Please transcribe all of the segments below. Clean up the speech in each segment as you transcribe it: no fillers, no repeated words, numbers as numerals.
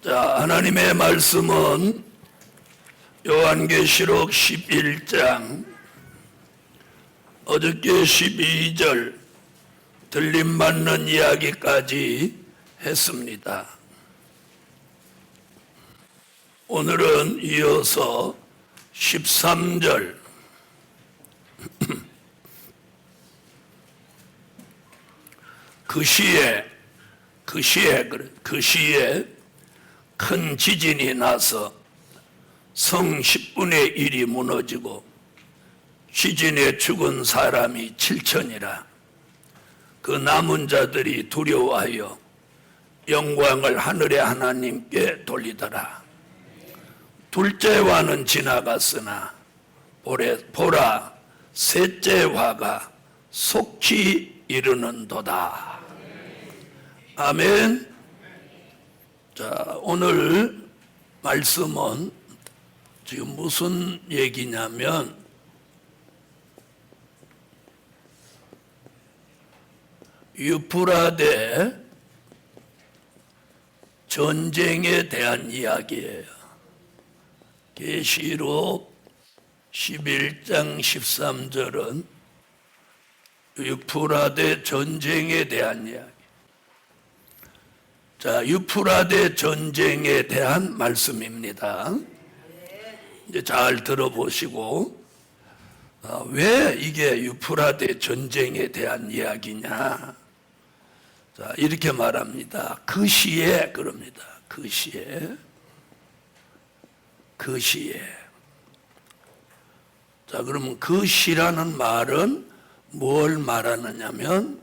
자, 하나님의 말씀은 요한계시록 11장 어저께 12절 들림받는 이야기까지 했습니다. 오늘은 이어서 13절 그 시에 큰 지진이 나서 성 10분의 1이 무너지고 지진에 죽은 사람이 7천이라. 그 남은 자들이 두려워하여 영광을 하늘의 하나님께 돌리더라. 둘째 화는 지나갔으나 보라 셋째 화가 속히 이르는도다. 아멘. 자, 오늘 말씀은 지금 무슨 얘기냐면 유프라데 전쟁에 대한 이야기예요. 계시록 11장 13절은 유프라데 전쟁에 대한 이야기. 자, 유프라데 전쟁에 대한 말씀입니다. 이제 잘 들어보시고, 왜 이게 유프라데 전쟁에 대한 이야기냐? 자, 이렇게 말합니다. 그 시에, 그럽니다. 그 시에. 자, 그러면 그 시라는 말은 뭘 말하느냐면,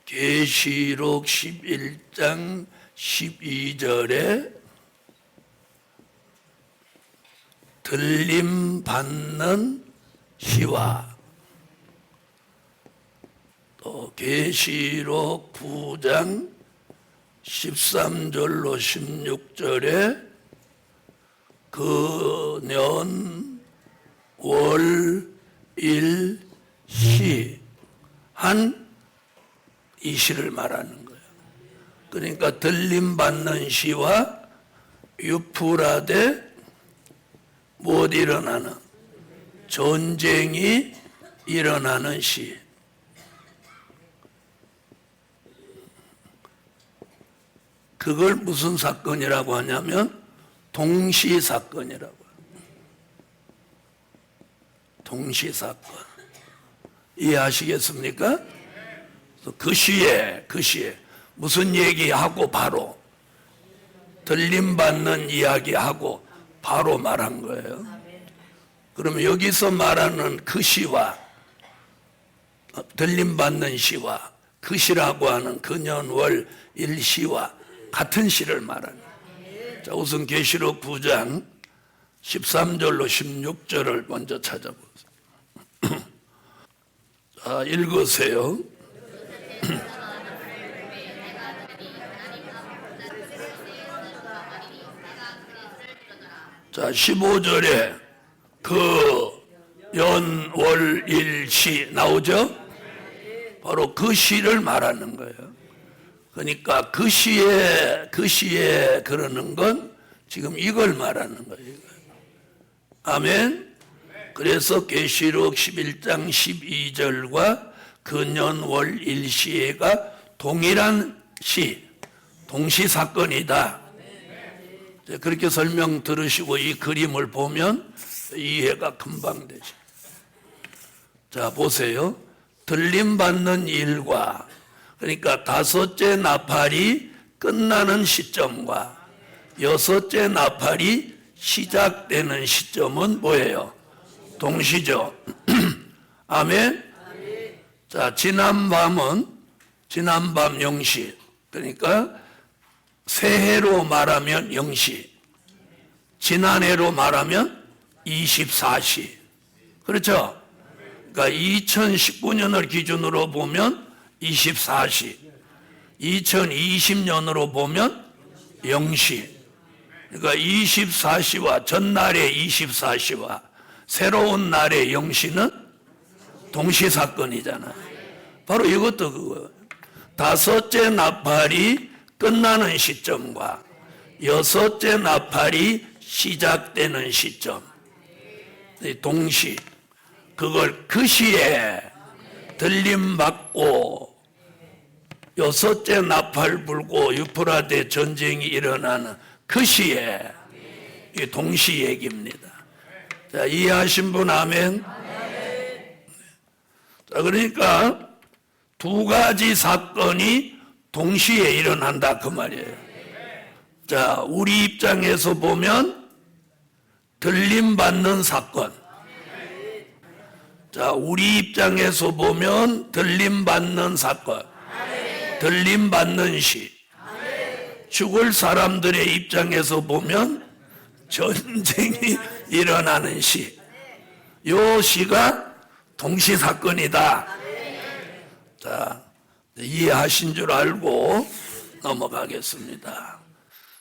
계시록 11장 12절에 들림 받는 시와 또 계시록 9장 13절로 16절에 그년 월 일 시 한 이 시를 말하는 거예요. 그러니까 들림 받는 시와 유프라데 못 일어나는 전쟁이 일어나는 시. 그걸 무슨 사건이라고 하냐면 동시사건이라고 해요. 동시사건. 이해하시겠습니까? 그 시에 무슨 얘기하고 바로 들림받는 이야기하고 바로 말한 거예요. 그러면 여기서 말하는 그 시와 들림받는 시와 그 시라고 하는 그년월 일시와 같은 시를 말하는 거예요. 자, 우선 계시록 9장 13절로 16절을 먼저 찾아보세요. 자, 읽으세요. 자, 15절에 그 연월 일시 나오죠? 바로 그 시를 말하는 거예요. 그러니까 그 시에 그러는 건 지금 이걸 말하는 거예요. 아멘. 그래서 계시록 11장 12절과 그년월 일시가 동일한 시, 동시사건이다. 그렇게 설명 들으시고 이 그림을 보면 이해가 금방 되죠. 자, 보세요. 들림받는 일과, 그러니까 다섯째 나팔이 끝나는 시점과 여섯째 나팔이 시작되는 시점은 뭐예요? 동시죠. 아멘. 자, 지난밤 0시, 그러니까 새해로 말하면 0시, 지난해로 말하면 24시. 그렇죠? 그러니까 2019년을 기준으로 보면 24시, 2020년으로 보면 0시. 그러니까 24시와 전날의 24시와 새로운 날의 0시는 동시사건이잖아요. 바로 이것도 그거예요. 다섯째 나팔이 끝나는 시점과 여섯째 나팔이 시작되는 시점, 동시, 그걸 그 시에 들림받고 여섯째 나팔 불고 유프라데 전쟁이 일어나는 그 시에, 이 동시 얘기입니다. 자, 이해하신 분 아멘? 자, 그러니까 두 가지 사건이 동시에 일어난다 그 말이에요. 자, 우리 입장에서 보면 들림받는 사건. 자, 우리 입장에서 보면 들림받는 사건. 들림받는 시. 죽을 사람들의 입장에서 보면 전쟁이 일어나는 시. 요 시가 동시 사건이다. 자, 이해하신 줄 알고 넘어가겠습니다.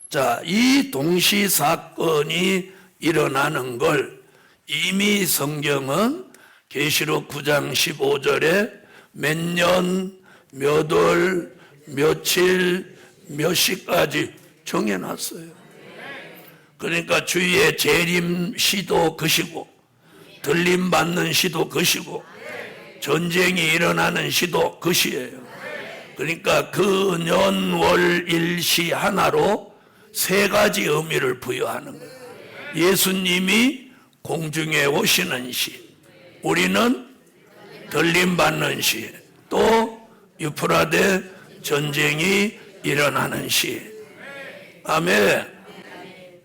자, 이 동시 사건이 일어나는 걸 이미 성경은 계시록 9장 15절에 몇 년, 몇 월, 며칠, 몇 시까지 정해놨어요. 그러니까 주위의 재림 시도 그 시고, 들림받는 시도 그 시고, 전쟁이 일어나는 시도 그 시예요. 그러니까 그 년, 월, 일, 시 하나로 세 가지 의미를 부여하는 거예요. 예수님이 공중에 오시는 시, 우리는 들림받는 시, 또 유프라데 전쟁이 일어나는 시. 아멘.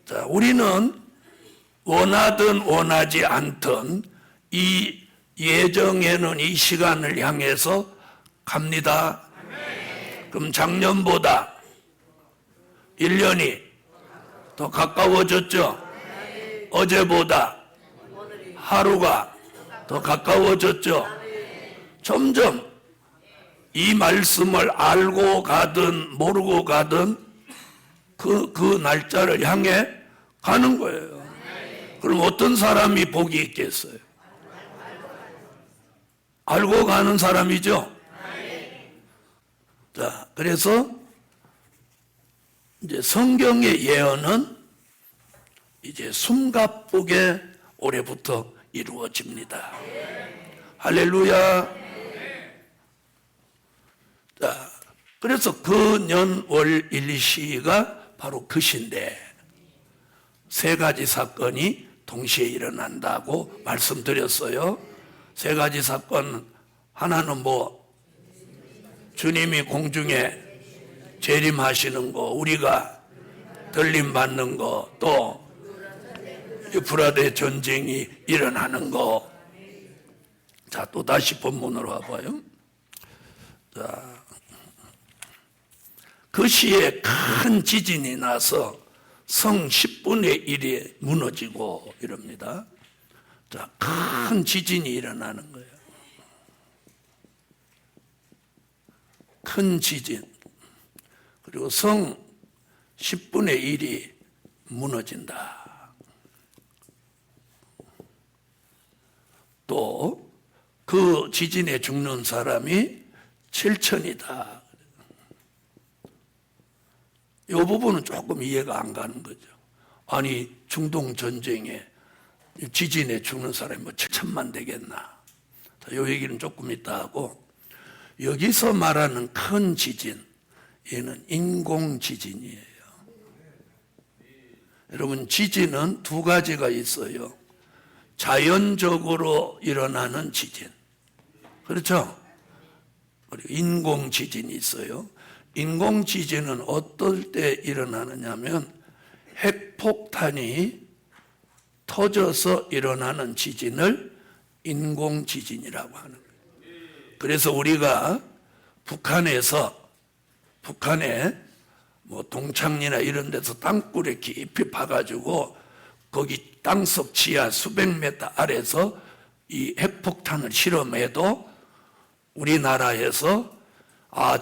자, 우리는 원하든 원하지 않든 이 예정에는 이 시간을 향해서 갑니다. 그럼 작년보다 1년이 더 가까워졌죠? 어제보다 하루가 더 가까워졌죠? 점점 이 말씀을 알고 가든 모르고 가든 그 날짜를 향해 가는 거예요. 그럼 어떤 사람이 복이 있겠어요? 알고 가는 사람이죠? 자, 그래서 이제 성경의 예언은 이제 숨가쁘게 올해부터 이루어집니다. 할렐루야. 자, 그래서 그 년, 월, 일, 시가 바로 그 시인데 세 가지 사건이 동시에 일어난다고 말씀드렸어요. 세 가지 사건, 하나는 뭐 주님이 공중에 재림하시는 거, 우리가 들림받는 거, 또 유프라데 전쟁이 일어나는 거. 자, 또 다시 본문으로 와봐요. 자, 그 시에 큰 지진이 나서 성 10분의 1이 무너지고 이럽니다. 자, 큰 지진이 일어나는 거예요. 큰 지진. 그리고 성 10분의 1이 무너진다. 또 그 지진에 죽는 사람이 7천이다. 이 부분은 조금 이해가 안 가는 거죠. 아니, 중동 전쟁에 지진에 죽는 사람이 뭐 7천만 되겠나. 이 얘기는 조금 이따 하고, 여기서 말하는 큰 지진, 얘는 인공 지진이에요. 여러분, 지진은 두 가지가 있어요. 자연적으로 일어나는 지진, 그렇죠? 그리고 인공 지진이 있어요. 인공 지진은 어떨 때 일어나느냐면 핵폭탄이 터져서 일어나는 지진을 인공 지진이라고 하는 거예요. 그래서 우리가 북한에 뭐 동창리나 이런 데서 땅굴에 깊이 파가지고 거기 땅속 지하 수백 미터 아래서 이 핵폭탄을 실험해도 우리나라에서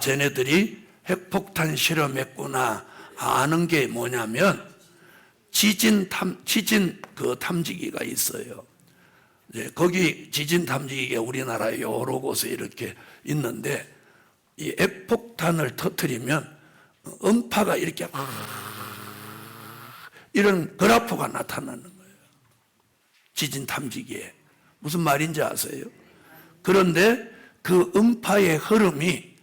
쟤네들이 핵폭탄 실험했구나 아는 게 뭐냐면 지진 그 탐지기가 있어요. 거기 지진 탐지기가 우리나라에 여러 곳에 이렇게 있는데 이 핵폭탄을 터뜨리면 음파가 이렇게 이런 그래프가 나타나는 거예요. 지진 탐지기에. 무슨 말인지 아세요? 그런데 그 음파의 흐름이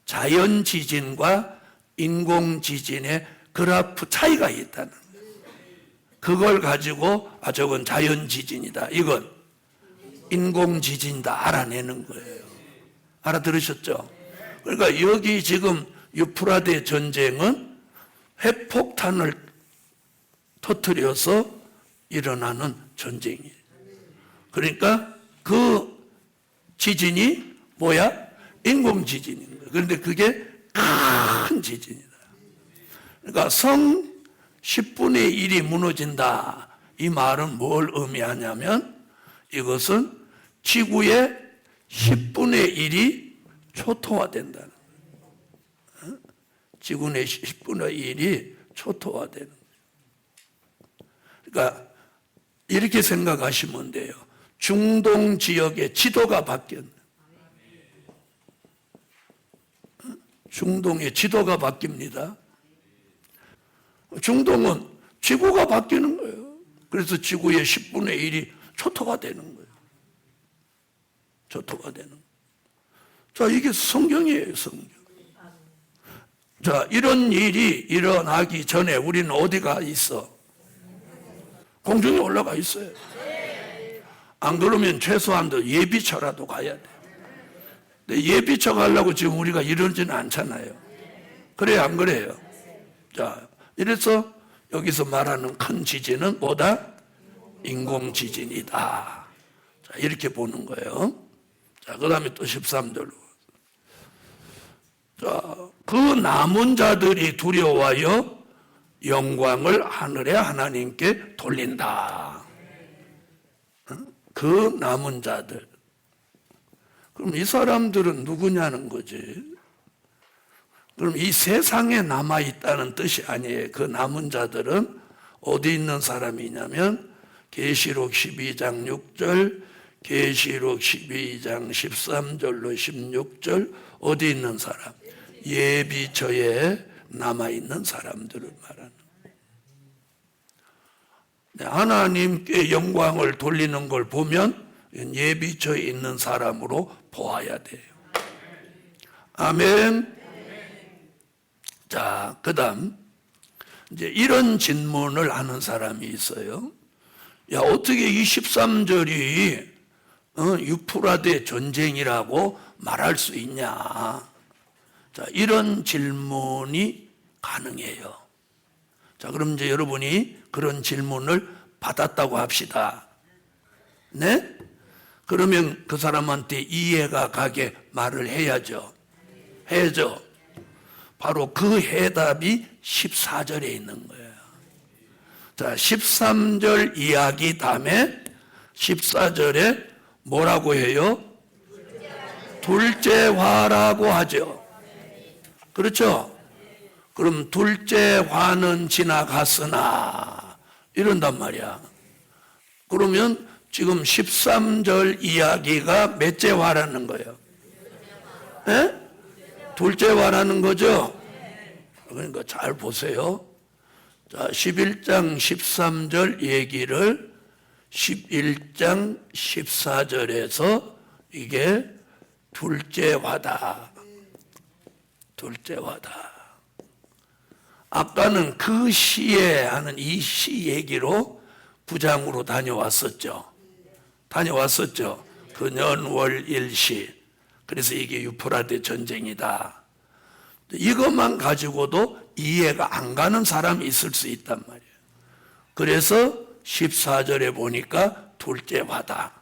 자연 지진과 인공 지진의 그래프 차이가 있다는 거예요. 그걸 가지고 저건 자연 지진이다, 이건 인공 지진이다 알아내는 거예요. 알아들으셨죠? 그러니까 여기 지금 유프라데 전쟁은 핵폭탄을 터뜨려서 일어나는 전쟁이에요. 그러니까 그 지진이 뭐야? 인공 지진인 거예요. 그런데 그게 큰 지진이다. 그러니까 성 10분의 1이 무너진다, 이 말은 뭘 의미하냐면 이것은 지구의 10분의 1이 초토화된다는 거예요. 지구의 10분의 1이 초토화되는 거예요. 그러니까 이렇게 생각하시면 돼요. 중동 지역의 지도가 바뀌었네. 중동의 지도가 바뀝니다. 중동은 지구가 바뀌는 거예요. 그래서 지구의 10분의 1이 초토화 되는 거예요. 초토화 되는 거예요. 자, 이게 성경이에요, 성경. 자, 이런 일이 일어나기 전에 우리는 어디가 있어? 공중에 올라가 있어요. 안 그러면 최소한도 예비처라도 가야 돼. 근데 예비처 가려고 지금 우리가 이러지는 않잖아요. 그래요, 안 그래요? 자, 이래서 여기서 말하는 큰 지진은 뭐다? 인공지진이다. 자, 이렇게 보는 거예요. 자, 그 다음에 또 13절로. 자, 그 남은 자들이 두려워하여 영광을 하늘의 하나님께 돌린다. 그 남은 자들. 그럼 이 사람들은 누구냐는 거지. 그럼 이 세상에 남아있다는 뜻이 아니에요. 그 남은 자들은 어디 있는 사람이냐면 계시록 12장 6절, 계시록 12장 13절로 16절 어디 있는 사람? 예비처에 남아있는 사람들을 말하는 거예요. 하나님께 영광을 돌리는 걸 보면 예비처에 있는 사람으로 보아야 돼요. 아멘. 자, 그 다음 이제 이런 질문을 하는 사람이 있어요. 야, 어떻게 이 13절이 유프라데 전쟁이라고 말할 수 있냐? 자, 이런 질문이 가능해요. 자, 그럼 이제 여러분이 그런 질문을 받았다고 합시다. 네? 그러면 그 사람한테 이해가 가게 말을 해야죠. 해야죠. 바로 그 해답이 14절에 있는 거예요. 자, 13절 이야기 다음에 14절에 뭐라고 해요? 둘째화라고 하죠. 그렇죠? 그럼 둘째화는 지나갔으나 이런단 말이야. 그러면 지금 13절 이야기가 몇째 화라는 거예요? 네? 둘째화라는 거죠? 그러니까 잘 보세요. 자, 11장 13절 얘기를 11장 14절에서 이게 둘째화다. 둘째화다. 아까는 그 시에 하는 이 시 얘기로 구장으로 다녀왔었죠. 다녀왔었죠. 근연월 일시. 그래서 이게 유프라데 전쟁이다. 이것만 가지고도 이해가 안 가는 사람이 있을 수 있단 말이에요. 그래서 14절에 보니까 둘째화다.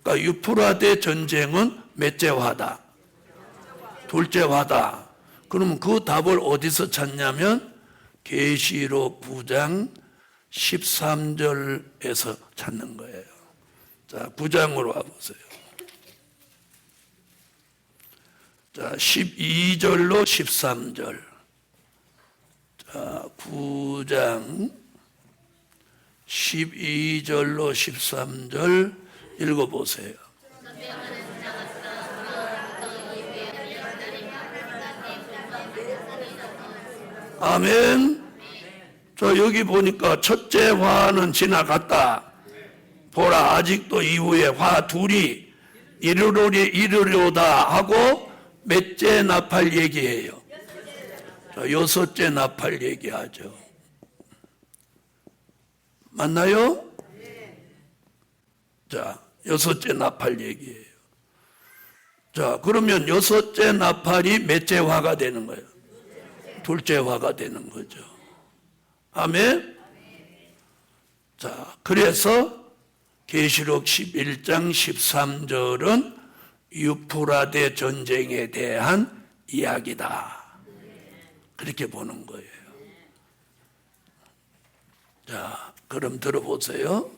그러니까 유프라데 전쟁은 몇째화다? 둘째화다. 그러면 그 답을 어디서 찾냐면 계시록 9장 13절에서 찾는 거예요. 자, 9장으로 와보세요. 자, 12절로 13절. 자, 9장 12절로 13절 읽어보세요. 아멘. 저 여기 보니까 첫째 화는 지나갔다. 보라 아직도 이후에 화 둘이 이르려다 하고 몇째 나팔 얘기해요? 자, 여섯째 나팔 얘기하죠. 맞나요? 자, 여섯째 나팔 얘기해요. 자, 그러면 여섯째 나팔이 몇째 화가 되는 거예요? 둘째 화가 되는 거죠. 아멘? 자, 그래서 계시록 11장 13절은 유프라데 전쟁에 대한 이야기다. 그렇게 보는 거예요. 자, 그럼 들어보세요.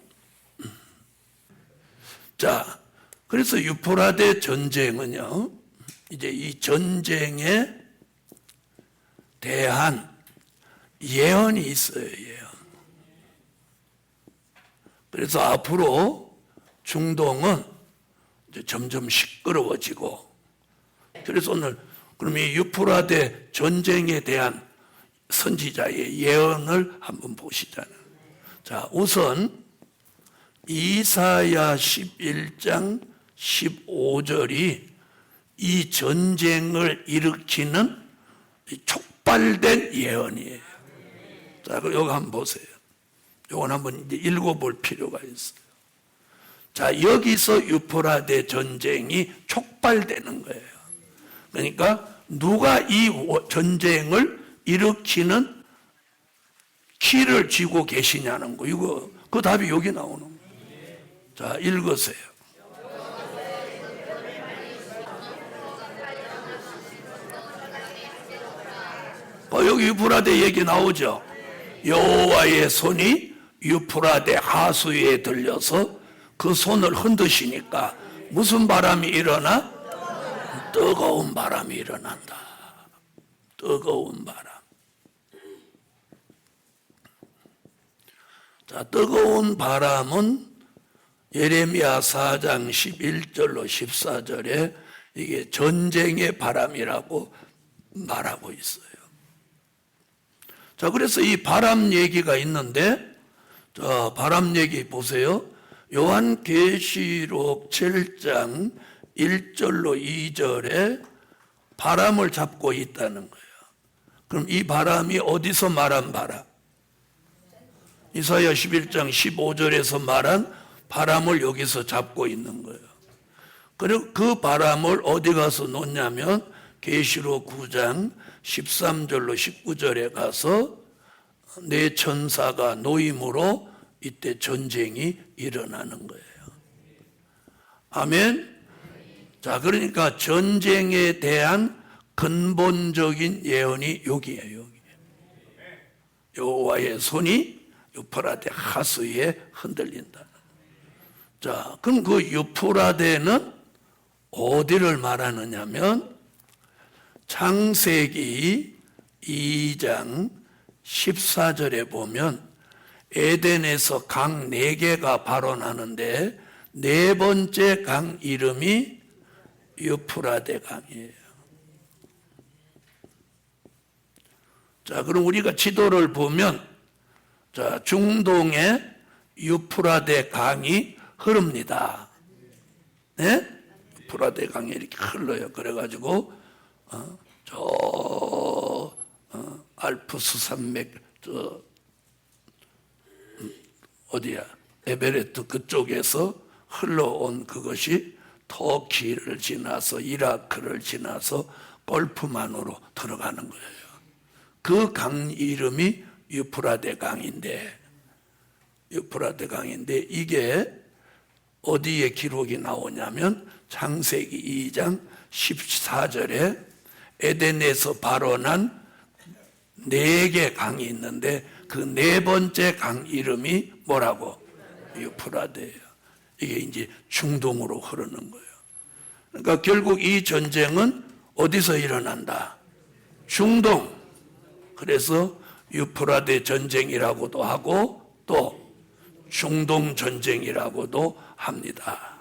자, 그래서 유프라데 전쟁은요, 이제 이 전쟁에 대한 예언이 있어요, 예언. 그래서 앞으로 중동은 이제 점점 시끄러워지고, 그래서 오늘 그럼 이 유프라데 전쟁에 대한 선지자의 예언을 한번 보시잖아요. 자, 우선 이사야 11장 15절이 이 전쟁을 일으키는 촉발된 예언이에요. 자, 여기 한번 보세요. 이건 한번 이제 읽어볼 필요가 있어요. 자, 여기서 유프라데 전쟁이 촉발되는 거예요. 그러니까 누가 이 전쟁을 일으키는 키를 쥐고 계시냐는 거. 이거 그 답이 여기 나오는 거예요. 자, 읽으세요. 여기 유프라데 얘기 나오죠. 여호와의 손이 유프라데 하수위에 들려서 그 손을 흔드시니까 무슨 바람이 일어나? 뜨거운 바람이 일어난다. 뜨거운 바람. 자, 뜨거운 바람은 예레미야 4장 11절로 14절에 이게 전쟁의 바람이라고 말하고 있어요. 자, 그래서 이 바람 얘기가 있는데, 자, 바람 얘기 보세요. 요한계시록 7장 1절로 2절에 바람을 잡고 있다는 거예요. 그럼 이 바람이 어디서 말한 바람? 이사야 11장 15절에서 말한 바람을 여기서 잡고 있는 거예요. 그리고 그 바람을 어디 가서 놓냐면 계시록 9장 13절로 19절에 가서 내 천사가 놓임으로 이때 전쟁이 일어나는 거예요. 아멘. 자, 그러니까 전쟁에 대한 근본적인 예언이 여기에요. 여기. 여호와의 손이 유프라데 하수위에 흔들린다. 자, 그럼 그 유프라데는 어디를 말하느냐면 창세기 2장 14절에 보면 에덴에서 강 4개가 발원하는데 네 번째 강 이름이 유프라데 강이에요. 자, 그럼 우리가 지도를 보면 자, 중동에 유프라데 강이 흐릅니다. 네? 유프라데 강이 이렇게 흘러요. 그래가지고 알프스 산맥 어디야? 에베레트 그쪽에서 흘러온 그것이 터키를 지나서 이라크를 지나서 걸프만으로 들어가는 거예요. 그 강 이름이 유프라데 강인데 이게 어디에 기록이 나오냐면 창세기 2장 14절에 에덴에서 발원한 4개 강이 있는데 그 네 번째 강 이름이 뭐라고? 유프라데예요. 이게 이제 중동으로 흐르는 거예요. 그러니까 결국 이 전쟁은 어디서 일어난다? 중동. 그래서 유프라데 전쟁이라고도 하고 또 중동 전쟁이라고도 합니다.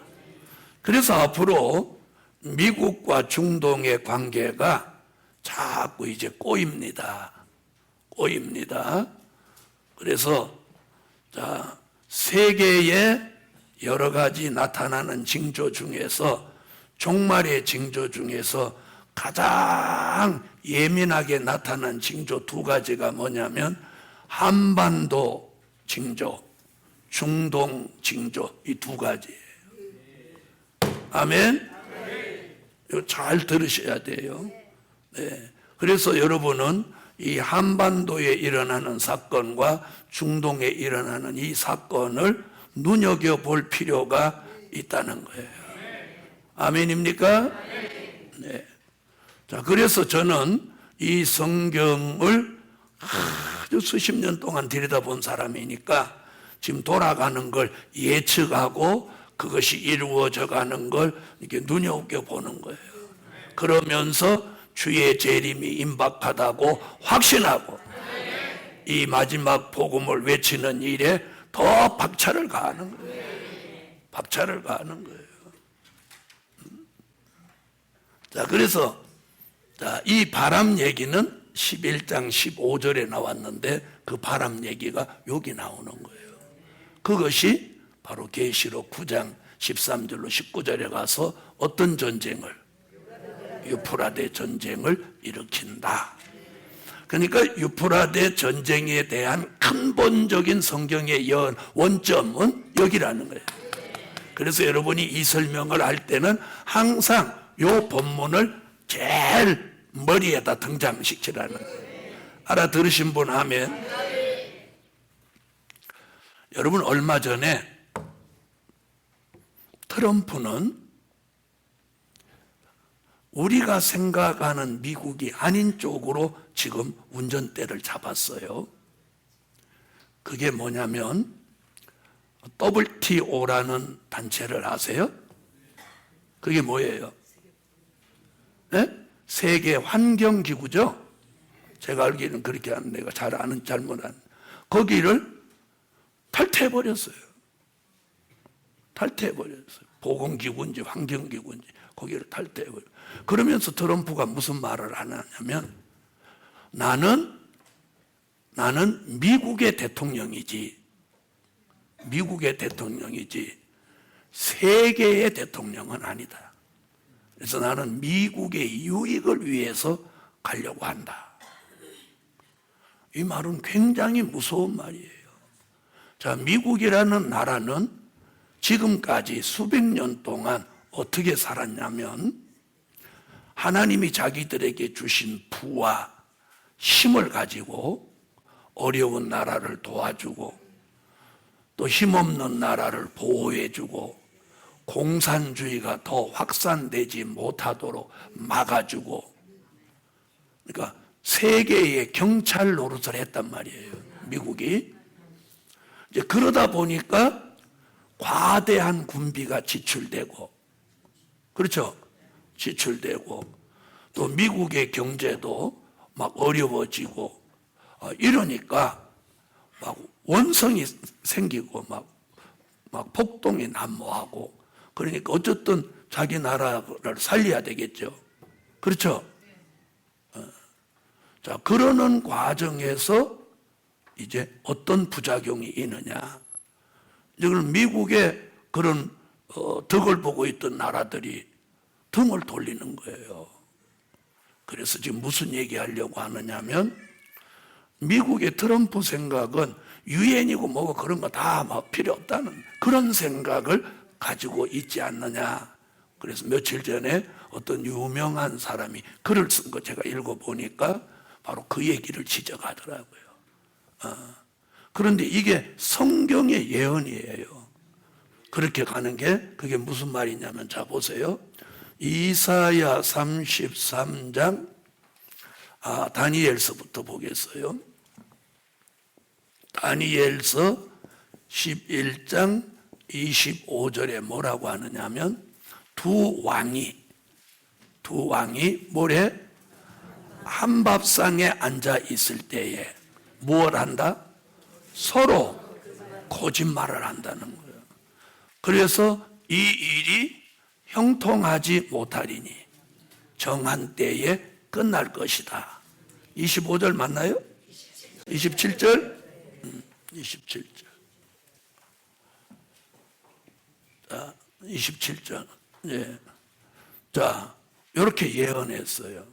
그래서 앞으로 미국과 중동의 관계가 자꾸 이제 꼬입니다. 그래서 자, 세계의 여러 가지 나타나는 징조 중에서 종말의 징조 중에서 가장 예민하게 나타난 징조 두 가지가 뭐냐면 한반도 징조, 중동 징조, 이 두 가지예요. 아멘? 이거 잘 들으셔야 돼요. 네. 그래서 여러분은 이 한반도에 일어나는 사건과 중동에 일어나는 이 사건을 눈여겨볼 필요가 있다는 거예요. 아멘입니까? 네. 자, 그래서 저는 이 성경을 아주 수십 년 동안 들여다본 사람이니까 지금 돌아가는 걸 예측하고 그것이 이루어져 가는 걸 이렇게 눈여겨보는 거예요. 그러면서 주의 재림이 임박하다고 확신하고 이 마지막 복음을 외치는 일에 더 박차를 가하는 거예요. 박차를 가하는 거예요. 자, 그래서 이 바람 얘기는 11장 15절에 나왔는데 그 바람 얘기가 여기 나오는 거예요. 그것이 바로 계시록 9장 13절로 19절에 가서 어떤 전쟁을, 유프라데 전쟁을 일으킨다. 그러니까 유프라데 전쟁에 대한 근본적인 성경의 원점은 여기라는 거예요. 그래서 여러분이 이 설명을 할 때는 항상 이 본문을 제일 머리에다 등장시키라는 거예요. 알아들으신 분 하면. 여러분, 얼마 전에 트럼프는 우리가 생각하는 미국이 아닌 쪽으로 지금 운전대를 잡았어요. 그게 뭐냐면 WTO라는 단체를 아세요? 그게 뭐예요? 네? 세계 환경기구죠? 제가 알기로는 그렇게 하는 내가 잘 아는 잘못 아는 거기를 탈퇴해버렸어요. 탈퇴해버렸어요. 보건기구인지 환경기구인지 거기를 탈퇴해버렸어요. 그러면서 트럼프가 무슨 말을 하냐면 나는 미국의 대통령이지 세계의 대통령은 아니다. 그래서 나는 미국의 유익을 위해서 가려고 한다. 이 말은 굉장히 무서운 말이에요. 자, 미국이라는 나라는 지금까지 수백 년 동안 어떻게 살았냐면 하나님이 자기들에게 주신 부와 힘을 가지고 어려운 나라를 도와주고 또 힘없는 나라를 보호해주고 공산주의가 더 확산되지 못하도록 막아주고, 그러니까 세계의 경찰 노릇을 했단 말이에요, 미국이. 이제 그러다 보니까 과대한 군비가 지출되고, 그렇죠? 지출되고, 또 미국의 경제도 막 어려워지고, 이러니까 막 원성이 생기고, 막 폭동이 난무하고, 그러니까 어쨌든 자기 나라를 살려야 되겠죠. 그렇죠? 자, 그러는 과정에서 이제 어떤 부작용이 있느냐. 이제 그럼 미국의 그런 덕을 보고 있던 나라들이 등을 돌리는 거예요. 그래서 지금 무슨 얘기하려고 하느냐면 미국의 트럼프 생각은 유엔이고 뭐고 그런 거 다 막 필요 없다는 그런 생각을 가지고 있지 않느냐. 그래서 며칠 전에 어떤 유명한 사람이 글을 쓴 거 제가 읽어보니까 바로 그 얘기를 지적하더라고요. 그런데 이게 성경의 예언이에요. 그렇게 가는 게 그게 무슨 말이냐면, 자 보세요. 이사야 33장 다니엘서부터 보겠어요. 다니엘서 11장 25절에 뭐라고 하느냐면 두 왕이 뭐래? 한밥상에 앉아 있을 때에 무엇을 한다? 서로 거짓말을 한다는 거예요. 그래서 이 일이 형통하지 못하리니 정한 때에 끝날 것이다. 25절 맞나요? 27절? 27절. 자, 27절. 예. 자, 이렇게 예언했어요.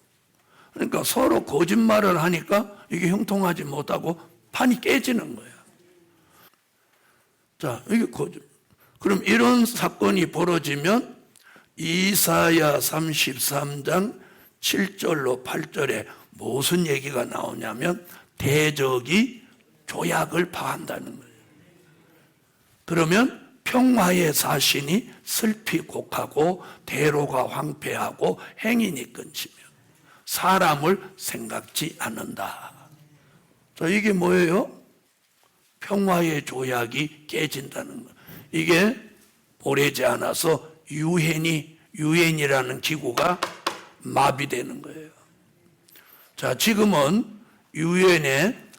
그러니까 서로 거짓말을 하니까 이게 형통하지 못하고 판이 깨지는 거예요. 자, 이게 그럼 이런 사건이 벌어지면 이사야 33장 7절로 8절에 무슨 얘기가 나오냐면 대적이 조약을 파한다는 거예요. 그러면 평화의 사신이 슬피 곡하고 대로가 황폐하고 행인이 끊치며 사람을 생각지 않는다. 자, 이게 뭐예요? 평화의 조약이 깨진다는 거. 이게 오래지 않아서 유엔이라는 기구가 마비되는 거예요. 자, 지금은 유엔의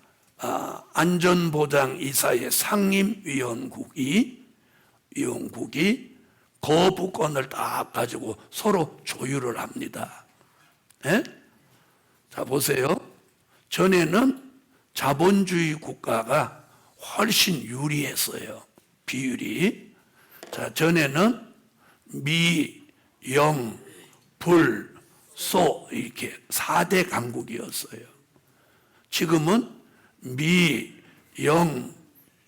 안전보장이사의 상임위원국이 거부권을 딱 가지고 서로 조율을 합니다. 네? 자, 보세요. 전에는 자본주의 국가가 훨씬 유리했어요. 비율이. 자, 전에는 미, 영, 불, 소 이렇게 4대 강국이었어요. 지금은 미, 영,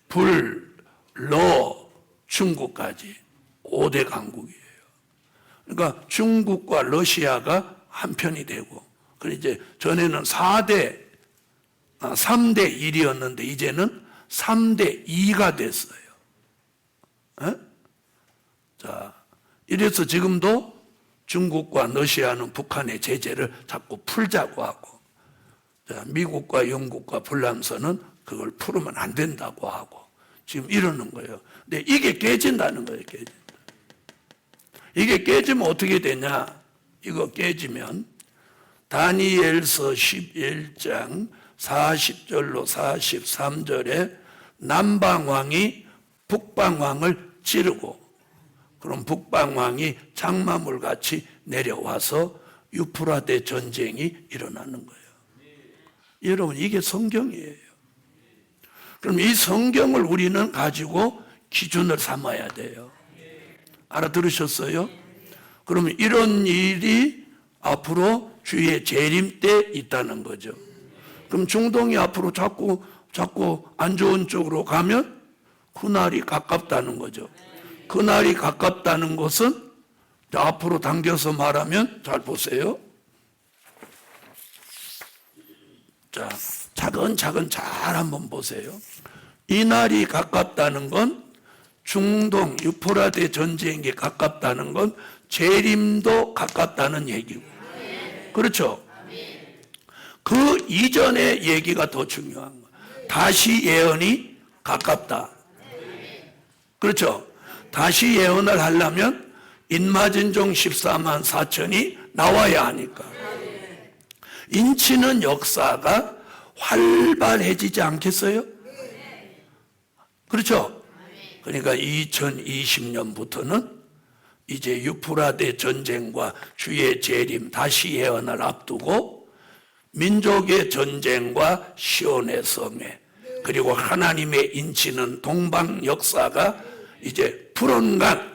불, 러, 중국까지 5대 강국이에요. 그러니까 중국과 러시아가 한편이 되고, 그리고 이제 전에는 3대 1이었는데 이제는 3대 2가 됐어요. 에? 자, 이래서 지금도 중국과 러시아는 북한의 제재를 자꾸 풀자고 하고, 자, 미국과 영국과 불람서는 그걸 풀으면 안 된다고 하고 지금 이러는 거예요. 근데 이게 깨진다는 거예요. 이게 깨지면 어떻게 되냐? 이거 깨지면 다니엘서 11장 40절로 43절에 남방왕이 북방왕을 찌르고, 그럼 북방왕이 장마물같이 내려와서 유프라데 전쟁이 일어나는 거예요. 여러분, 이게 성경이에요. 그럼 이 성경을 우리는 가지고 기준을 삼아야 돼요. 알아들으셨어요? 그러면 이런 일이 앞으로 주의 재림 때 있다는 거죠. 그럼 중동이 앞으로 자꾸 안 좋은 쪽으로 가면 그날이 가깝다는 거죠. 그날이 가깝다는 것은 앞으로 당겨서 말하면, 잘 보세요. 자, 차근차근 잘 한번 보세요. 이 날이 가깝다는 건 중동 유프라데 전쟁이 가깝다는 건 재림도 가깝다는 얘기고, 그렇죠? 그 이전의 얘기가 더 중요한 거예요. 다시 예언이 가깝다. 그렇죠? 다시 예언을 하려면 인마진종 14만 4천이 나와야 하니까. 인치는 역사가 활발해지지 않겠어요? 그렇죠? 그러니까 2020년부터는 이제 유프라데 전쟁과 주의 재림 다시 예언을 앞두고 민족의 전쟁과 시온의 성회, 그리고 하나님의 인치는 동방 역사가 이제 푸른강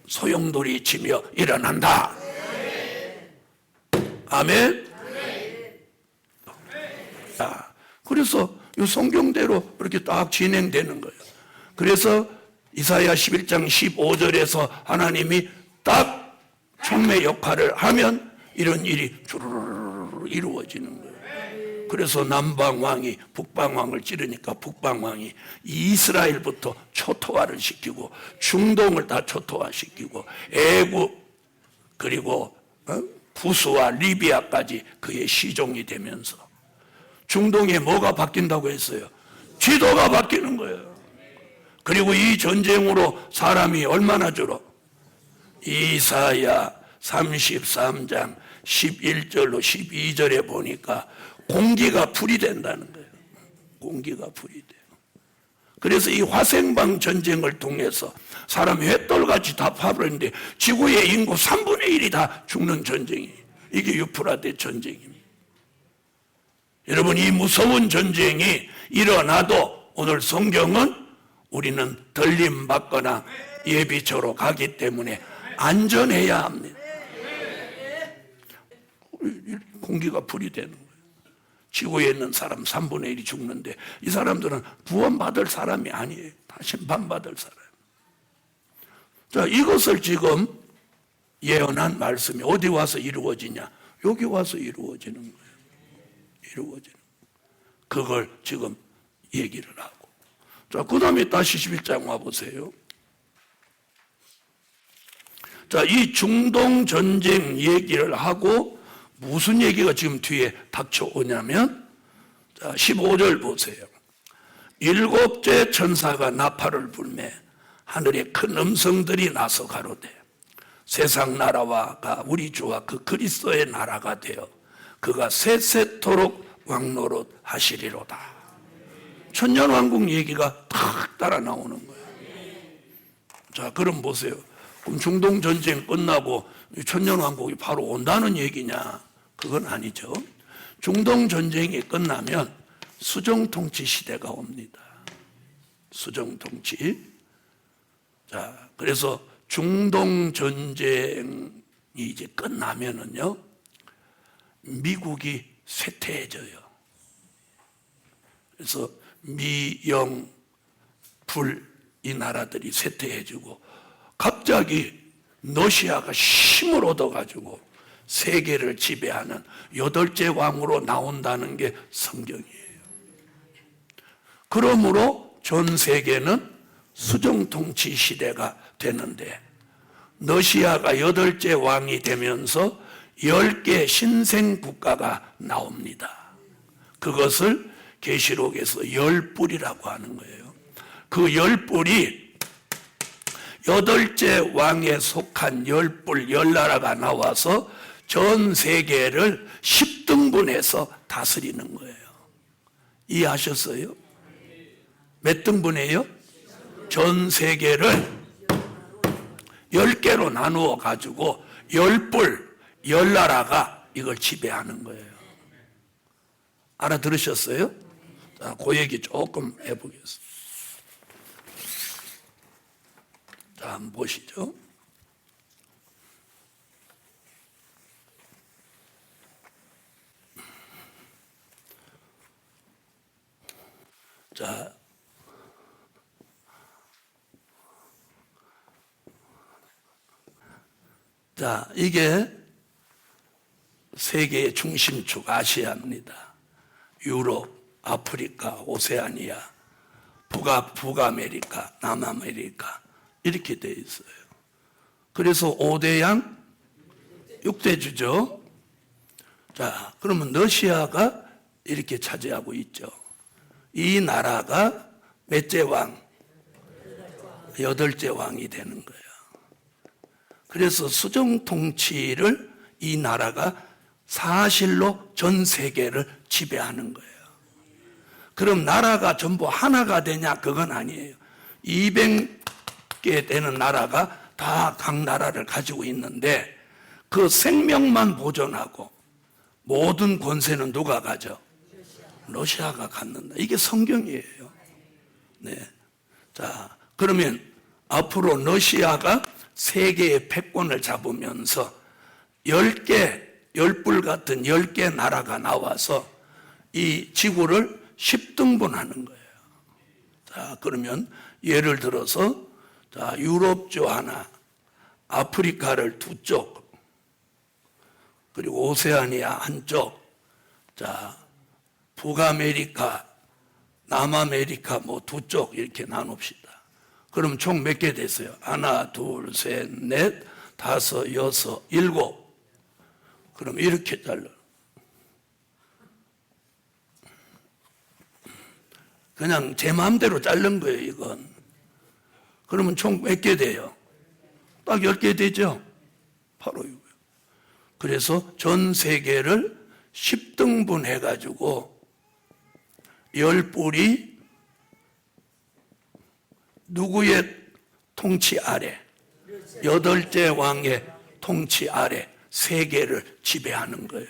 소용돌이 치며 일어난다. 아멘. 자, 그래서 이 성경대로 이렇게 딱 진행되는 거예요. 그래서 이사야 11장 15절에서 하나님이 딱 촉매 역할을 하면 이런 일이 주르르르 이루어지는 거예요. 그래서 남방왕이 북방왕을 찌르니까 북방왕이 이스라엘부터 초토화를 시키고 중동을 다 초토화시키고 애국 그리고 부스와 리비아까지 그의 시종이 되면서 중동에 뭐가 바뀐다고 했어요? 지도가 바뀌는 거예요. 그리고 이 전쟁으로 사람이 얼마나 줄어? 이사야 33장 11절로 12절에 보니까 공기가 불이 된다는 거예요. 공기가 불이 돼요. 그래서 이 화생방 전쟁을 통해서 사람이 횃돌같이 다 파버렸는데 지구의 인구 3분의 1이 다 죽는 전쟁이에요. 이게 유프라데 전쟁입니다. 여러분, 이 무서운 전쟁이 일어나도 오늘 성경은 우리는 들림 받거나 예비처로 가기 때문에 안전해야 합니다. 공기가 불이 되는 거예요. 지구에 있는 사람 3분의 1이 죽는데 이 사람들은 구원받을 사람이 아니에요. 다 심판받을 사람. 자, 이것을 지금 예언한 말씀이 어디 와서 이루어지냐? 여기 와서 이루어지는 거예요. 이루어지는 거예요. 그걸 지금 얘기를 하고. 자, 그 다음에 다시 11장 와보세요. 자, 이 중동 전쟁 얘기를 하고 무슨 얘기가 지금 뒤에 닥쳐오냐면, 자, 15절 보세요. 일곱째 천사가 나팔을 불매 하늘에 큰 음성들이 나서 가로되 세상 나라와가 우리 주와 그 그리스도의 나라가 되어 그가 세세토록 왕노릇 하시리로다. 천년왕국 얘기가 탁 따라 나오는 거예요. 자, 그럼 보세요. 그럼 중동 전쟁 끝나고 천년왕국이 바로 온다는 얘기냐? 그건 아니죠. 중동 전쟁이 끝나면 수정통치 시대가 옵니다. 수정통치. 자, 그래서 중동 전쟁이 이제 끝나면은요, 미국이 쇠퇴해져요. 그래서 미, 영, 불 이 나라들이 쇠퇴해지고 갑자기 러시아가 힘을 얻어가지고 세계를 지배하는 8째 왕으로 나온다는 게 성경이에요. 그러므로 전 세계는 수정통치 시대가 되는데 러시아가 8째 왕이 되면서 10개 신생 국가가 나옵니다. 그것을 계시록에서 열뿔이라고 하는 거예요. 그 열뿔이 8째 왕에 속한 열뿔 10나라가 나와서 전 세계를 10등분해서 다스리는 거예요. 이해하셨어요? 몇 등분해요? 전 세계를 10개로 나누어 가지고 열뿔 10나라가 이걸 지배하는 거예요. 알아들으셨어요? 자, 그 얘기 조금 해보겠습니다. 자, 한번 보시죠. 자, 이게 세계의 중심축 아시아입니다. 유럽, 아프리카, 오세아니아, 북아메리카, 남아메리카 이렇게 돼 있어요. 그래서 5대양 6대주죠. 자, 그러면 러시아가 이렇게 차지하고 있죠. 이 나라가 몇째 왕? 8째 왕이 되는 거예요. 그래서 수정 통치를 이 나라가 사실로 전 세계를 지배하는 거예요. 그럼 나라가 전부 하나가 되냐? 그건 아니에요. 200개 되는 나라가 다 각 나라를 가지고 있는데 그 생명만 보존하고 모든 권세는 누가 가져? 러시아가 갖는다. 이게 성경이에요. 네. 자, 그러면 앞으로 러시아가 세계의 패권을 잡으면서 10개, 열불 같은 10개 나라가 나와서 이 지구를 10등분하는 거예요. 자, 그러면 예를 들어서 자, 유럽주 하나, 아프리카를 2쪽, 그리고 오세아니아 한쪽, 자, 북아메리카, 남아메리카 뭐 2쪽 이렇게 나눕시다. 그럼 총 몇 개 됐어요? 하나, 둘, 셋, 넷, 다섯, 여섯, 일곱. 그럼 이렇게 잘라. 그냥 제 마음대로 자른 거예요, 이건. 그러면 총 몇 개 돼요? 딱 10개 되죠? 바로 이거예요. 그래서 전 세계를 10등분 해가지고 10뿔이 누구의 통치 아래? 8째 왕의 통치 아래 세계를 지배하는 거예요.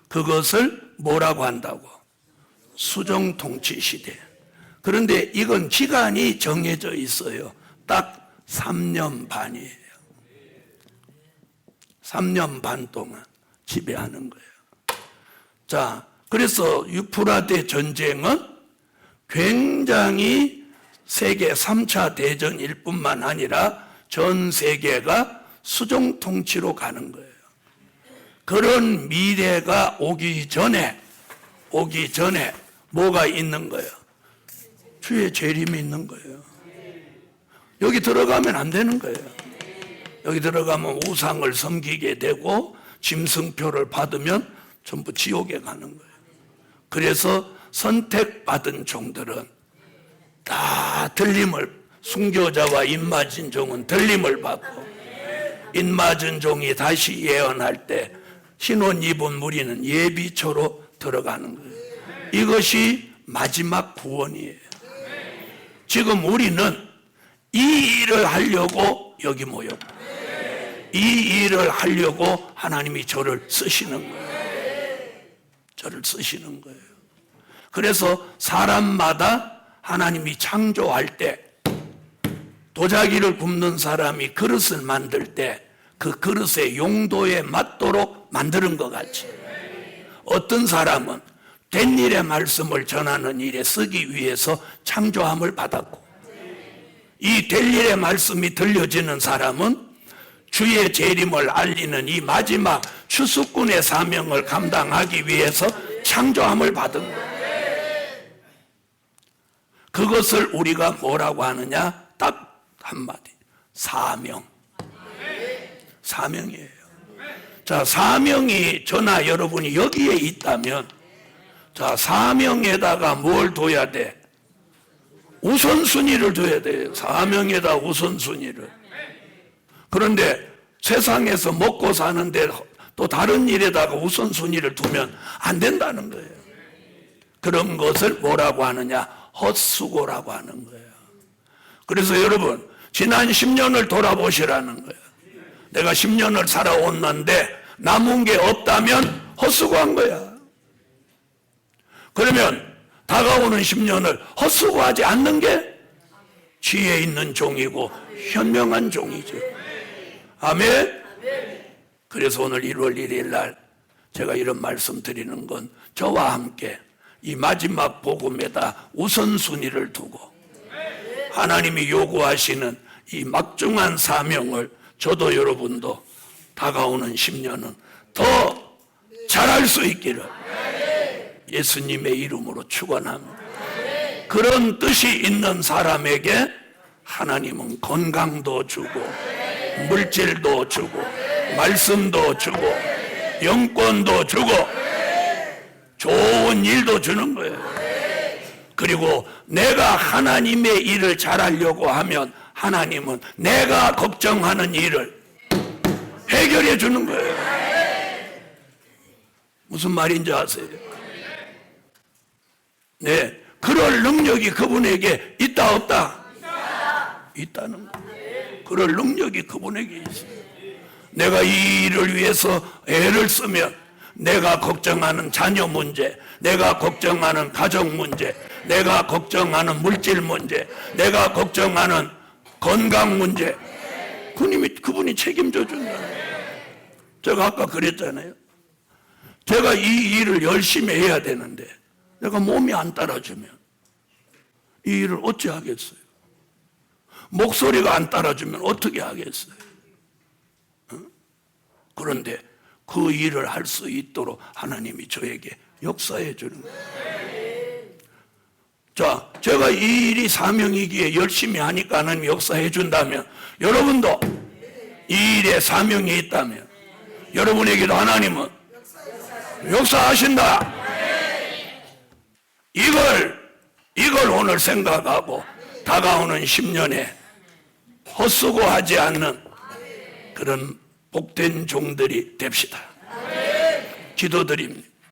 그것을 뭐라고 한다고? 수정 통치 시대. 그런데 이건 기간이 정해져 있어요. 딱 3년 반이에요. 3년 반 동안 지배하는 거예요. 자, 그래서 유프라테 전쟁은 굉장히 세계 3차 대전일 뿐만 아니라 전 세계가 수종 통치로 가는 거예요. 그런 미래가 오기 전에 뭐가 있는 거예요? 주의 재림이 있는 거예요. 여기 들어가면 안 되는 거예요. 여기 들어가면 우상을 섬기게 되고 짐승표를 받으면 전부 지옥에 가는 거예요. 그래서 선택받은 종들은 다 순교자와 인맞은 종은 들림을 받고, 인맞은 종이 다시 예언할 때 신혼 입은 무리는 예비초로 들어가는 거예요. 이것이 마지막 구원이에요. 지금 우리는 이 일을 하려고 여기 모였고, 이 일을 하려고 하나님이 저를 쓰시는 거예요. 저를 쓰시는 거예요. 그래서 사람마다 하나님이 창조할 때, 도자기를 굽는 사람이 그릇을 만들 때 그 그릇의 용도에 맞도록 만드는 것 같이, 어떤 사람은 된 일의 말씀을 전하는 일에 쓰기 위해서 창조함을 받았고, 이 될 일의 말씀이 들려지는 사람은 주의 재림을 알리는 이 마지막 추수꾼의 사명을 감당하기 위해서 창조함을 받은 거예요. 그것을 우리가 뭐라고 하느냐? 딱 한마디, 사명이에요. 자, 사명이 저나 여러분이 여기에 있다면, 자, 사명에다가 뭘 둬야 돼? 우선순위를 둬야 돼요. 사명에다 우선순위를. 그런데 세상에서 먹고 사는데 또 다른 일에다가 우선순위를 두면 안 된다는 거예요. 그런 것을 뭐라고 하느냐? 헛수고라고 하는 거예요. 그래서 여러분, 지난 10년을 돌아보시라는 거예요. 내가 10년을 살아왔는데 남은 게 없다면 헛수고한 거야. 그러면 다가오는 10년을 헛수고하지 않는 게 지혜 있는 종이고 현명한 종이죠. 아멘. 그래서 오늘 1월 1일 날 제가 이런 말씀 드리는 건, 저와 함께 이 마지막 복음에다 우선순위를 두고 하나님이 요구하시는 이 막중한 사명을 저도 여러분도 다가오는 10년은 더 잘할 수 있기를 예수님의 이름으로 축원합니다. 그런 뜻이 있는 사람에게 하나님은 건강도 주고, 물질도 주고, 말씀도 주고, 영권도 주고, 좋은 일도 주는 거예요. 그리고 내가 하나님의 일을 잘하려고 하면 하나님은 내가 걱정하는 일을 해결해 주는 거예요. 무슨 말인지 아세요? 네, 그럴 능력이 그분에게 있다 없다? 있다는 거예요. 그럴 능력이 그분에게 있어요. 내가 이 일을 위해서 애를 쓰면 내가 걱정하는 자녀 문제, 내가 걱정하는 가정 문제, 내가 걱정하는 물질 문제, 내가 걱정하는 건강 문제, 그분이 책임져 준다는 거예요. 제가 아까 그랬잖아요. 제가 이 일을 열심히 해야 되는데 내가 몸이 안 따라주면 이 일을 어찌 하겠어요? 목소리가 안 따라주면 어떻게 하겠어요? 그런데 그 일을 할 수 있도록 하나님이 저에게 역사해 주는 거예요. 자, 제가 이 일이 사명이기에 열심히 하니까 하나님 역사해 준다면, 여러분도 이 일에 사명이 있다면 여러분에게도 하나님은 역사하신다. 이걸 오늘 생각하고 다가오는 10년에 헛수고하지 않는 그런 복된 종들이 됩시다. 기도드립니다.